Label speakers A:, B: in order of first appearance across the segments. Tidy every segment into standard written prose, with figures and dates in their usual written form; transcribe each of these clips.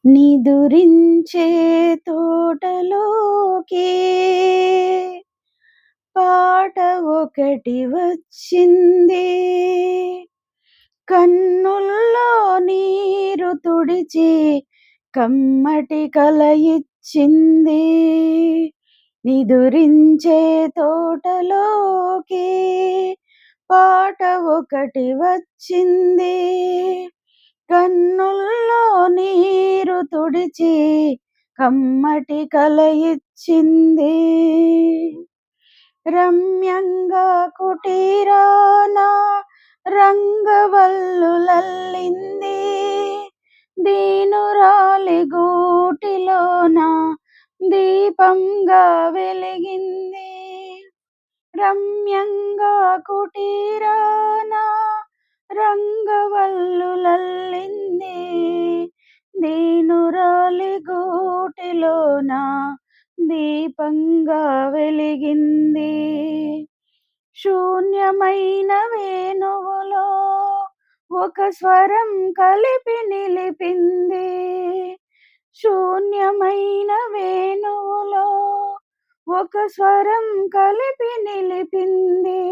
A: నిదురించే తోటలోకి పాట ఒకటి వచ్చింది. కన్నుల్లో నీరు తుడిచి కమ్మటి కల ఇచ్చింది. నిదురించే తోటలోకి పాట ఒకటి వచ్చింది. కన్నుల్లో నీరు తుడిచి కమ్మటి కల ఇచ్చింది. రమ్యంగా కుటీరాన రంగవల్లులల్లింది. దీనురాలి గూటిలోన దీపంగా వెలిగింది. రమ్యంగా కుటీరాన రంగవల్లులల్లింది. దీనురాలి గూటిలోన దీపంగా వెలిగింది. శూన్యమైన వేణువులో ఒక స్వరం కలిపి నిలిపింది. శూన్యమైన వేణువులో ఒక స్వరం కలిపి నిలిపింది.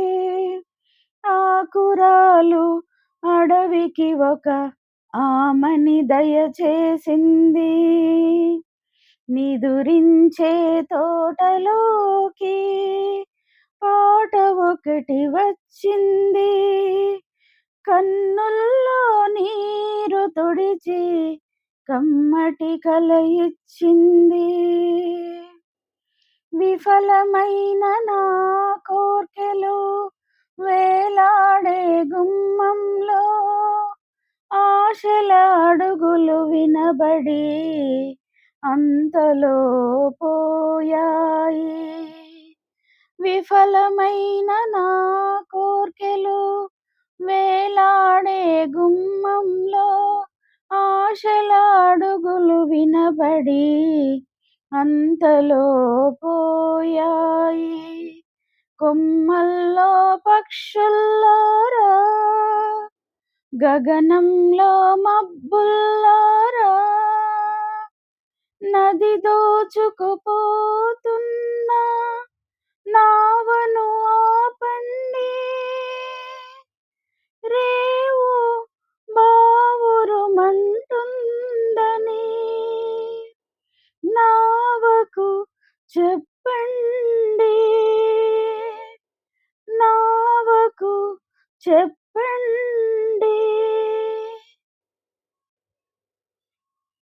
A: ఆకురాలు అడవికి ఒక ఆమని దయచేసింది. నిదురించే తోటలోకి పాట ఒకటి వచ్చింది. కన్నుల్లో నీరు తుడిచి కమ్మటి కల ఇచ్చింది. విఫలమైన నా కోర్కెలు వేలాడే గుమ్మంలో ఆశల అడుగులు వినబడి అంతలో పోయాయి. విఫలమైన నా కోర్కెలు వేలాడే గుమ్మంలో ఆశల అడుగులు వినబడి అంతలో పోయాయి. కొమ్మల్లో పక్షుల్లారా, గగనంలో మబ్బుల్లారా, నది దోచుకుపోతున్న నావను ఆపండి. రేవు బావురుమంటుందని నావకు చెప్పండి. నావకు